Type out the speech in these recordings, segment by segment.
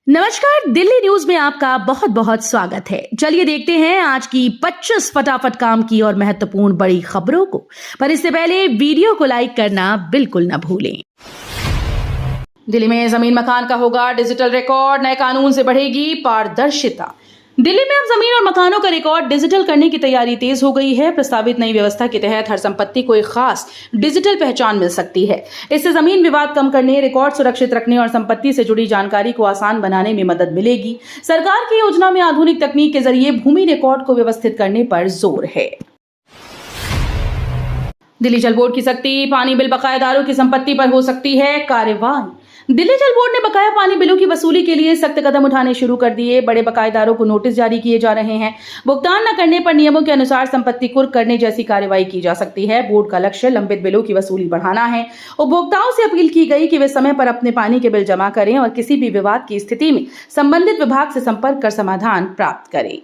नमस्कार, दिल्ली न्यूज में आपका बहुत बहुत स्वागत है। चलिए देखते हैं आज की 25 फटाफट काम की और महत्वपूर्ण बड़ी खबरों को। पर इससे पहले वीडियो को लाइक करना बिल्कुल न भूलें। दिल्ली में जमीन मकान का होगा डिजिटल रिकॉर्ड, नए कानून से बढ़ेगी पारदर्शिता। दिल्ली में अब जमीन और मकानों का रिकॉर्ड डिजिटल करने की तैयारी तेज हो गई है। प्रस्तावित नई व्यवस्था के तहत हर संपत्ति को एक खास डिजिटल पहचान मिल सकती है। इससे जमीन विवाद कम करने, रिकॉर्ड सुरक्षित रखने और संपत्ति से जुड़ी जानकारी को आसान बनाने में मदद मिलेगी। सरकार की योजना में आधुनिक तकनीक के जरिए भूमि रिकॉर्ड को व्यवस्थित करने पर जोर है। दिल्ली जल बोर्ड की सख्ती, पानी बिल बकायादारों की संपत्ति पर हो सकती है कार्रवाई। दिल्ली जल बोर्ड ने बकाया पानी बिलों की वसूली के लिए सख्त कदम उठाने शुरू कर दिए। बड़े बकायेदारों को नोटिस जारी किए जा रहे हैं। भुगतान न करने पर नियमों के अनुसार संपत्ति कुर्क करने जैसी कार्रवाई की जा सकती है। बोर्ड का लक्ष्य लंबित बिलों की वसूली बढ़ाना है। उपभोक्ताओं से अपील की गई कि वे समय पर अपने पानी के बिल जमा करें और किसी भी विवाद की स्थिति में संबंधित विभाग से संपर्क कर समाधान प्राप्त करें।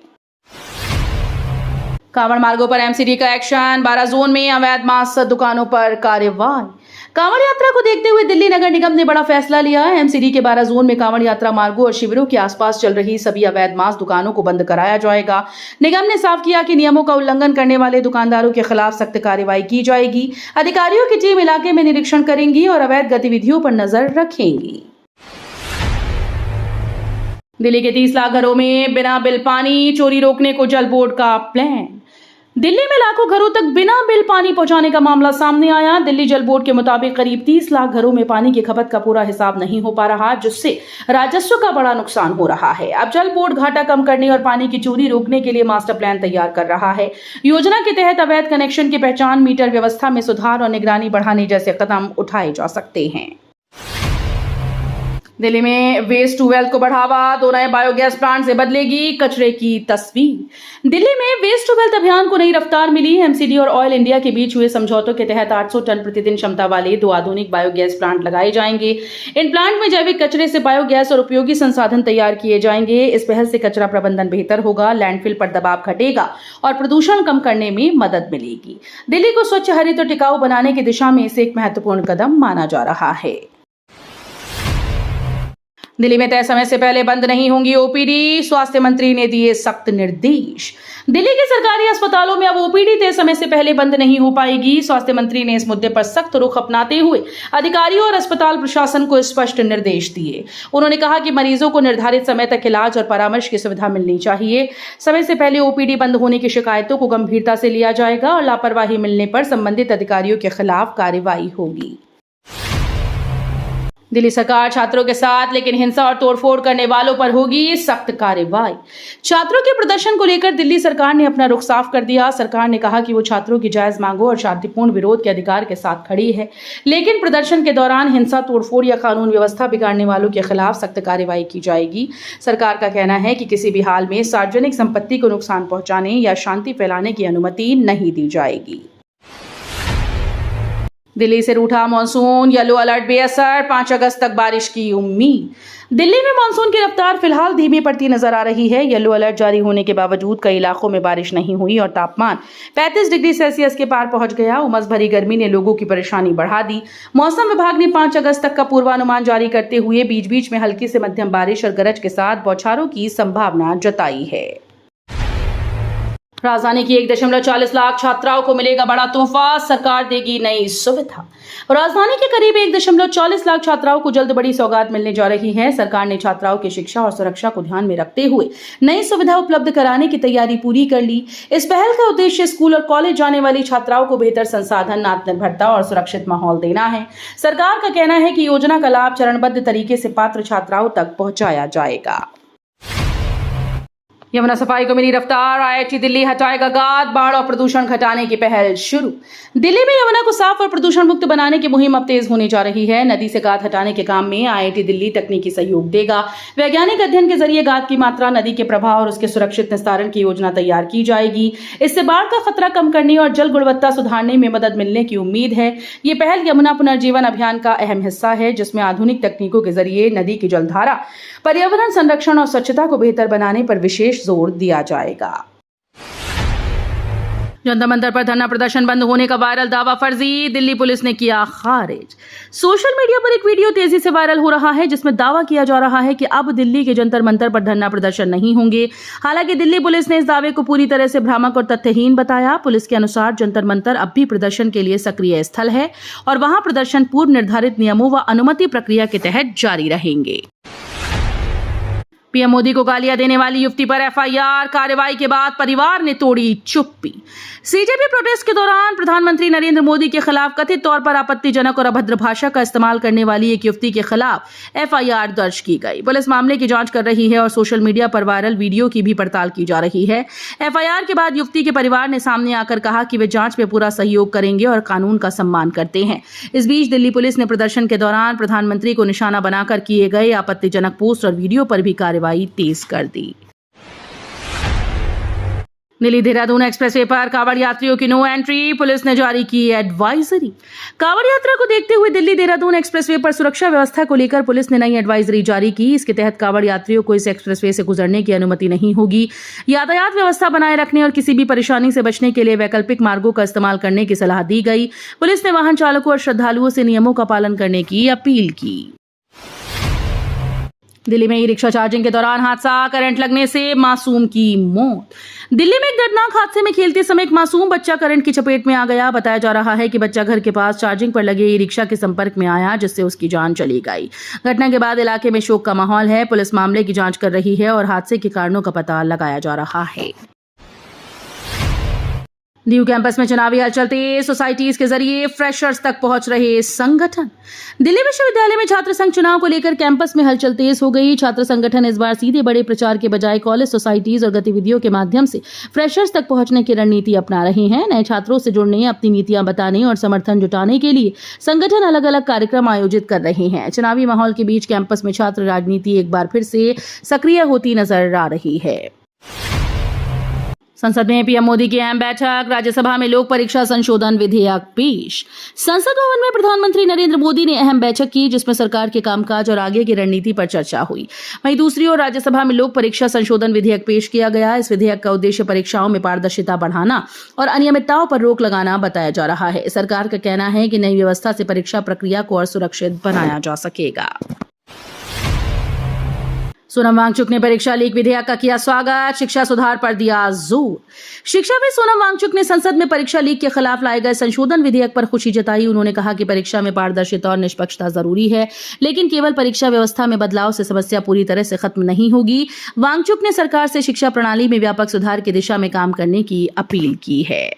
कांवड़ मार्गों पर एमसीडी का एक्शन, 12 जोन में अवैध मांस दुकानों पर कार्रवाई। कांवड़ यात्रा को देखते हुए दिल्ली नगर निगम ने बड़ा फैसला लिया है। एमसीडी के 12 जोन में कांवड़ यात्रा मार्गों और शिविरों के आसपास चल रही सभी अवैध मांस दुकानों को बंद कराया जाएगा। निगम ने साफ किया कि नियमों का उल्लंघन करने वाले दुकानदारों के खिलाफ सख्त कार्रवाई की जाएगी। अधिकारियों की टीम इलाके में निरीक्षण करेंगी और अवैध गतिविधियों पर नजर रखेंगी। दिल्ली के 30 लाख घरों में बिना बिल पानी, चोरी रोकने को जल बोर्ड का प्लान। दिल्ली में लाखों घरों तक बिना बिल पानी पहुंचाने का मामला सामने आया। दिल्ली जल बोर्ड के मुताबिक करीब 30 लाख घरों में पानी की खपत का पूरा हिसाब नहीं हो पा रहा, जिससे राजस्व का बड़ा नुकसान हो रहा है। अब जल बोर्ड घाटा कम करने और पानी की चोरी रोकने के लिए मास्टर प्लान तैयार कर रहा है। योजना के तहत अवैध कनेक्शन की पहचान, मीटर व्यवस्था में सुधार और निगरानी बढ़ाने जैसे कदम उठाए जा सकते हैं। दिल्ली में वेस्ट टू वेल्थ को बढ़ावा, 2 नए बायोगैस प्लांट से बदलेगी कचरे की तस्वीर। दिल्ली में वेस्ट टू वेल्थ अभियान को नई रफ्तार मिली। एमसीडी और ऑयल इंडिया के बीच हुए समझौतों के तहत 800 टन प्रतिदिन क्षमता वाले 2 आधुनिक बायोगैस प्लांट लगाए जाएंगे। इन प्लांट में जैविक कचरे से बायोगैस और उपयोगी संसाधन तैयार किए जाएंगे। इस पहल से कचरा प्रबंधन बेहतर होगा, लैंडफिल पर दबाव घटेगा और प्रदूषण कम करने में मदद मिलेगी। दिल्ली को स्वच्छ, हरित और टिकाऊ बनाने की दिशा में इसे एक महत्वपूर्ण कदम माना जा रहा है। दिल्ली में तय समय से पहले बंद नहीं होंगी ओपीडी, स्वास्थ्य मंत्री ने दिए सख्त निर्देश। दिल्ली के सरकारी अस्पतालों में अब ओपीडी तय समय से पहले बंद नहीं हो पाएगी। स्वास्थ्य मंत्री ने इस मुद्दे पर सख्त रुख अपनाते हुए अधिकारियों और अस्पताल प्रशासन को स्पष्ट निर्देश दिए। उन्होंने कहा कि मरीजों को निर्धारित समय तक इलाज और परामर्श की सुविधा मिलनी चाहिए। समय से पहले ओपीडी बंद होने की शिकायतों को गंभीरता से लिया जाएगा और लापरवाही मिलने पर संबंधित अधिकारियों के खिलाफ कार्रवाई होगी। दिल्ली सरकार छात्रों के साथ लेकिन हिंसा और तोड़फोड़ करने वालों पर होगी सख्त कार्रवाई। छात्रों के प्रदर्शन को लेकर दिल्ली सरकार ने अपना रुख साफ कर दिया। सरकार ने कहा कि वो छात्रों की जायज मांगों और शांतिपूर्ण विरोध के अधिकार के साथ खड़ी है, लेकिन प्रदर्शन के दौरान हिंसा, तोड़फोड़ या कानून व्यवस्था बिगाड़ने वालों के खिलाफ सख्त कार्रवाई की जाएगी। सरकार का कहना है कि किसी भी हाल में सार्वजनिक संपत्ति को नुकसान पहुंचाने या शांति फैलाने की अनुमति नहीं दी जाएगी। दिल्ली से रूठा मानसून, येलो अलर्ट बेअसर, 5 अगस्त तक बारिश की उम्मीद। दिल्ली में मानसून की रफ्तार फिलहाल धीमी पड़ती नजर आ रही है। येलो अलर्ट जारी होने के बावजूद कई इलाकों में बारिश नहीं हुई और तापमान 35 डिग्री सेल्सियस के पार पहुंच गया। उमस भरी गर्मी ने लोगों की परेशानी बढ़ा दी। मौसम विभाग ने 5 अगस्त तक का पूर्वानुमान जारी करते हुए बीच बीच में हल्की से मध्यम बारिश और गरज के साथ बौछारों की संभावना जताई है। राजधानी की 1.40 लाख छात्राओं को मिलेगा बड़ा तोहफा, सरकार देगी नई सुविधा। राजधानी के करीब 1.40 लाख छात्राओं को जल्द बड़ी सौगात मिलने जा रही है। सरकार ने छात्राओं की शिक्षा और सुरक्षा को ध्यान में रखते हुए नई सुविधा उपलब्ध कराने की तैयारी पूरी कर ली। इस पहल का उद्देश्य स्कूल और कॉलेज जाने वाली छात्राओं को बेहतर संसाधन, आत्मनिर्भरता और सुरक्षित माहौल देना है। सरकार का कहना है कि योजना का लाभ चरणबद्ध तरीके से पात्र छात्राओं तक पहुंचाया जाएगा। यमुना सफाई को मिली रफ्तार, आईआईटी दिल्ली हटाएगा गाद, बाढ़ और प्रदूषण घटाने की पहल शुरू। दिल्ली में यमुना को साफ और प्रदूषण मुक्त बनाने की मुहिम अब तेज होने जा रही है। नदी से गाद हटाने के काम में आईआईटी दिल्ली तकनीकी सहयोग देगा। वैज्ञानिक अध्ययन के जरिए गाद की मात्रा, नदी के प्रभाव और उसके सुरक्षित निस्तारण की योजना तैयार की जाएगी। इससे बाढ़ का खतरा कम करने और जल गुणवत्ता सुधारने में मदद मिलने की उम्मीद है। ये पहल यमुना पुनर्जीवन अभियान का अहम हिस्सा है, जिसमें आधुनिक तकनीकों के जरिए नदी की जलधारा, पर्यावरण संरक्षण और स्वच्छता को बेहतर बनाने पर विशेष जोर दिया जाएगा। जंतर मंतर पर धरना प्रदर्शन बंद होने का वायरल दावा फर्जी, दिल्ली पुलिस ने किया खारिज। सोशल मीडिया पर एक वीडियो तेजी से वायरल हो रहा है जिसमें दावा किया जा रहा है कि अब दिल्ली के जंतर मंतर पर धरना प्रदर्शन नहीं होंगे। हालांकि दिल्ली पुलिस ने इस दावे को पूरी तरह से भ्रामक और तथ्यहीन बताया। पुलिस के अनुसार जंतर मंतर अब भी प्रदर्शन के लिए सक्रिय स्थल है और वहां प्रदर्शन पूर्व निर्धारित नियमों व अनुमति प्रक्रिया के तहत जारी रहेंगे। पीएम मोदी को गालियां देने वाली युवती पर एफआईआर, कार्रवाई के बाद परिवार ने तोड़ी चुप्पी। सीजेपी प्रोटेस्ट के दौरान प्रधानमंत्री नरेंद्र मोदी के खिलाफ कथित तौर पर आपत्तिजनक और अभद्र भाषा का इस्तेमाल करने वाली एक युवती के खिलाफ एफआईआर दर्ज की गई। पुलिस मामले की जांच कर रही है और सोशल मीडिया पर वायरल वीडियो की भी पड़ताल की जा रही है। एफआईआर के बाद युवती के परिवार ने सामने आकर कहा कि वे जांच में पूरा सहयोग करेंगे और कानून का सम्मान करते हैं। इस बीच दिल्ली पुलिस ने प्रदर्शन के दौरान प्रधानमंत्री को निशाना बनाकर किए गए आपत्तिजनक पोस्ट और वीडियो पर भी कार्रवाई तेज कर दी। दिल्ली देहरादून एक्सप्रेसवे पर कांवड़ यात्रियों की नो एंट्री, पुलिस ने जारी की एडवाइजरी। कांवड़ यात्रा को देखते हुए दिल्ली देहरादून एक्सप्रेसवे पर सुरक्षा व्यवस्था को लेकर पुलिस ने नई एडवाइजरी जारी की। इसके तहत कांवड़ यात्रियों को इस एक्सप्रेसवे से गुजरने की अनुमति नहीं होगी। यातायात व्यवस्था बनाए रखने और किसी भी परेशानी से बचने के लिए वैकल्पिक मार्गों का इस्तेमाल करने की सलाह दी गई। पुलिस ने वाहन चालकों और श्रद्धालुओं से नियमों का पालन करने की अपील की। दिल्ली में ई रिक्शा चार्जिंग के दौरान हादसा, करंट लगने से मासूम की मौत। दिल्ली में एक दर्दनाक हादसे में खेलते समय एक मासूम बच्चा करंट की चपेट में आ गया। बताया जा रहा है कि बच्चा घर के पास चार्जिंग पर लगे ई रिक्शा के संपर्क में आया जिससे उसकी जान चली गई। घटना के बाद इलाके में शोक का माहौल है। पुलिस मामले की जांच कर रही है और हादसे के कारणों का पता लगाया जा रहा है। न्यू कैंपस में चुनावी हलचल तेज, सोसाइटीज के जरिए फ्रेशर्स तक पहुंच रहे संगठन। दिल्ली विश्वविद्यालय में छात्र संघ चुनाव को लेकर कैंपस में हलचल तेज हो गई। छात्र संगठन इस बार सीधे बड़े प्रचार के बजाय कॉलेज, सोसाइटीज और गतिविधियों के माध्यम से फ्रेशर्स तक पहुंचने की रणनीति अपना रहे हैं। नए छात्रों से जुड़ने, अपनी नीतियां बताने और समर्थन जुटाने के लिए संगठन अलग अलग कार्यक्रम आयोजित कर रहे हैं। चुनावी माहौल के बीच कैंपस में छात्र राजनीति एक बार फिर से सक्रिय होती नजर आ रही है। संसद में पीएम मोदी की अहम बैठक, राज्यसभा में लोक परीक्षा संशोधन विधेयक पेश। संसद भवन में प्रधानमंत्री नरेंद्र मोदी ने अहम बैठक की जिसमें सरकार के कामकाज और आगे की रणनीति पर चर्चा हुई। वहीं दूसरी ओर राज्यसभा में लोक परीक्षा संशोधन विधेयक पेश किया गया। इस विधेयक का उद्देश्य परीक्षाओं में पारदर्शिता बढ़ाना और अनियमितताओं पर रोक लगाना बताया जा रहा है। सरकार का कहना है कि नई व्यवस्था से परीक्षा प्रक्रिया को और सुरक्षित बनाया जा सकेगा। सोनम वांगचुक ने परीक्षा लीक विधेयक का किया स्वागत, शिक्षा सुधार पर दिया जोर। शिक्षाविद सोनम वांगचुक ने संसद में परीक्षा लीक के खिलाफ लाए गए संशोधन विधेयक पर खुशी जताई। उन्होंने कहा कि परीक्षा में पारदर्शिता और निष्पक्षता जरूरी है, लेकिन केवल परीक्षा व्यवस्था में बदलाव से समस्या पूरी तरह से खत्म नहीं होगी। वांगचुक ने सरकार से शिक्षा प्रणाली में व्यापक सुधार की दिशा में काम करने की अपील की है।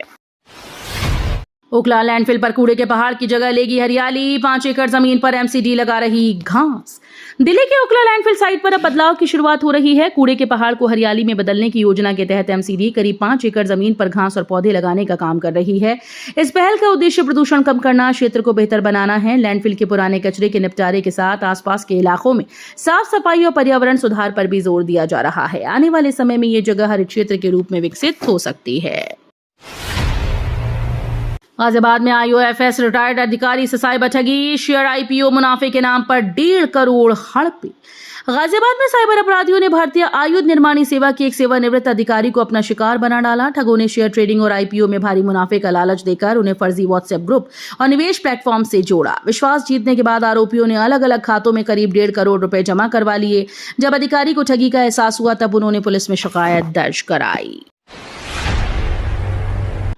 ओखला लैंडफिल पर कूड़े के पहाड़ की जगह लेगी हरियाली, 5 एकड़ जमीन पर एमसीडी लगा रही घास। दिल्ली के ओखला लैंडफिल साइट पर अब बदलाव की शुरुआत हो रही है। कूड़े के पहाड़ को हरियाली में बदलने की योजना के तहत एमसीडी करीब 5 एकड़ जमीन पर घास और पौधे लगाने का काम कर रही है। इस पहल का उद्देश्य प्रदूषण कम करना, क्षेत्र को बेहतर बनाना है। लैंडफिल के पुराने कचरे के निपटारे के साथ आसपास के इलाकों में साफ सफाई और पर्यावरण सुधार पर भी जोर दिया जा रहा है। आने वाले समय में ये जगह हरित क्षेत्र के रूप में विकसित हो सकती है। गाजियाबाद में आईओएफएस रिटायर्ड अधिकारी से साइबर ठगी, शेयर आईपीओ मुनाफे के नाम पर 1.5 करोड़ हड़पे। गाजियाबाद में साइबर अपराधियों ने भारतीय आयुध निर्माणी सेवा के एक सेवानिवृत्त अधिकारी को अपना शिकार बना डाला। ठगों ने शेयर ट्रेडिंग और आईपीओ में भारी मुनाफे का लालच देकर उन्हें फर्जी व्हाट्सएप ग्रुप और निवेश प्लेटफॉर्म से जोड़ा। विश्वास जीतने के बाद आरोपियों ने अलग अलग खातों में करीब 1.5 करोड़ रुपए जमा करवा लिए। जब अधिकारी को ठगी का एहसास हुआ तब उन्होंने पुलिस में शिकायत दर्ज कराई।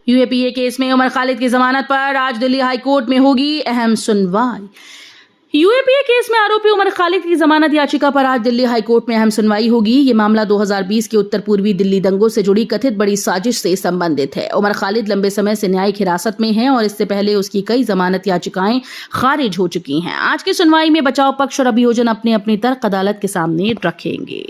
यूएपीए केस में उमर खालिद की जमानत पर आज दिल्ली हाईकोर्ट में होगी अहम सुनवाई। यूएपीए केस में आरोपी उमर खालिद की जमानत याचिका पर आज दिल्ली हाईकोर्ट में अहम सुनवाई होगी। ये मामला 2020 के उत्तर पूर्वी दिल्ली दंगों से जुड़ी कथित बड़ी साजिश से संबंधित है। उमर खालिद लंबे समय से न्यायिक हिरासत में है और इससे पहले उसकी कई जमानत याचिकाएं खारिज हो चुकी हैं। आज की सुनवाई में बचाव पक्ष और अभियोजन अपने अपने तर्क अदालत के सामने रखेंगे।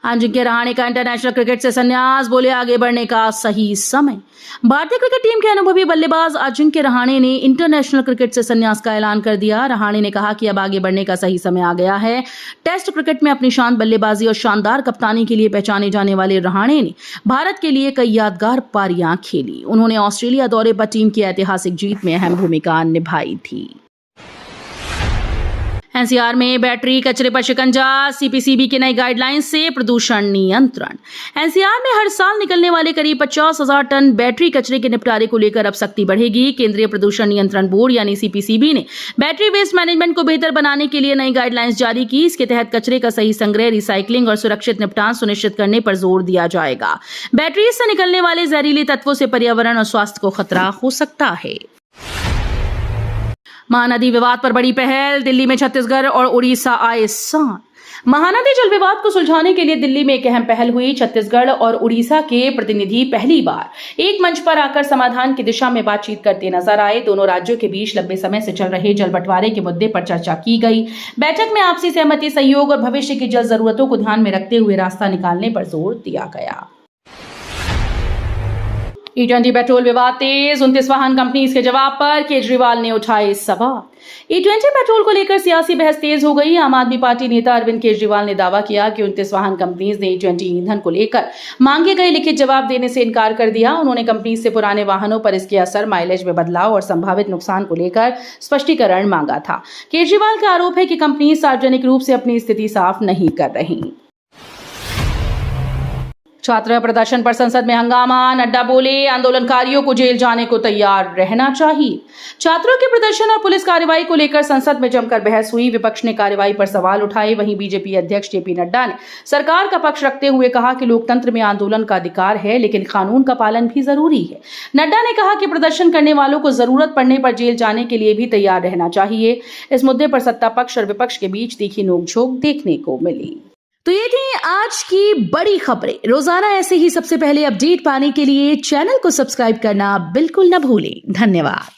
अजिंक्य रहाणे का इंटरनेशनल क्रिकेट से संन्यास, बोले आगे बढ़ने का सही समय। भारतीय क्रिकेट टीम के अनुभवी बल्लेबाज अजिंक्य रहाणे ने इंटरनेशनल क्रिकेट से संन्यास का ऐलान कर दिया। रहाणे ने कहा कि अब आगे बढ़ने का सही समय आ गया है। टेस्ट क्रिकेट में अपनी शानदार बल्लेबाजी और शानदार कप्तानी के लिए पहचाने जाने वाले रहाणे ने भारत के लिए कई यादगार पारियां खेली। उन्होंने ऑस्ट्रेलिया दौरे पर टीम की ऐतिहासिक जीत में अहम भूमिका निभाई थी। एनसीआर में बैटरी कचरे पर शिकंजा, सीपीसीबी की नई गाइडलाइंस से प्रदूषण नियंत्रण। एनसीआर में हर साल निकलने वाले करीब 50,000 टन बैटरी कचरे के निपटारे को लेकर अब सख्ती बढ़ेगी। केंद्रीय प्रदूषण नियंत्रण बोर्ड यानी सीपीसीबी ने बैटरी वेस्ट मैनेजमेंट को बेहतर बनाने के लिए नई गाइडलाइंस जारी की। इसके तहत कचरे का सही संग्रह, रिसाइकलिंग और सुरक्षित निपटान सुनिश्चित करने पर जोर दिया जाएगा। बैटरी से निकलने वाले जहरीले तत्वों से पर्यावरण और स्वास्थ्य को खतरा हो सकता है। महानदी विवाद पर बड़ी पहल, दिल्ली में छत्तीसगढ़ और उड़ीसा आए साथ। महानदी जल विवाद को सुलझाने के लिए दिल्ली में एक अहम पहल हुई। छत्तीसगढ़ और उड़ीसा के प्रतिनिधि पहली बार एक मंच पर आकर समाधान की दिशा में बातचीत करते नजर आए। दोनों राज्यों के बीच लंबे समय से चल रहे जल बंटवारे के मुद्दे पर चर्चा की गई। बैठक में आपसी सहमति, सहयोग और भविष्य की जल जरूरतों को ध्यान में रखते हुए रास्ता निकालने पर जोर दिया गया। E20 पेट्रोल विवाद तेज, 29 वाहन कंपनीज के जवाब पर केजरीवाल ने उठाए सवाल। E20 पेट्रोल को लेकर सियासी बहस तेज हो गई। आम आदमी पार्टी नेता अरविंद केजरीवाल ने दावा किया कि 29 वाहन कंपनीज ने E20 ईंधन को लेकर मांगे गए लिखित जवाब देने से इनकार कर दिया। उन्होंने कंपनीज से पुराने वाहनों पर इसके असर, माइलेज में बदलाव और संभावित नुकसान को लेकर स्पष्टीकरण मांगा था। केजरीवाल का आरोप है कि कंपनी सार्वजनिक रूप से अपनी स्थिति साफ नहीं कर रही। छात्र प्रदर्शन पर संसद में हंगामा, नड्डा बोले आंदोलनकारियों को जेल जाने को तैयार रहना चाहिए। छात्रों के प्रदर्शन और पुलिस कार्रवाई को लेकर संसद में जमकर बहस हुई। विपक्ष ने कार्रवाई पर सवाल उठाए। वहीं बीजेपी अध्यक्ष जेपी नड्डा ने सरकार का पक्ष रखते हुए कहा कि लोकतंत्र में आंदोलन का अधिकार है, लेकिन कानून का पालन भी जरूरी है। नड्डा ने कहा कि प्रदर्शन करने वालों को जरूरत पड़ने पर जेल जाने के लिए भी तैयार रहना चाहिए। इस मुद्दे पर सत्ता पक्ष और विपक्ष के बीच तीखी नोकझोंक देखने को मिली। तो ये थी आज की बड़ी खबरें। रोजाना ऐसे ही सबसे पहले अपडेट पाने के लिए चैनल को सब्सक्राइब करना बिल्कुल न भूलें। धन्यवाद।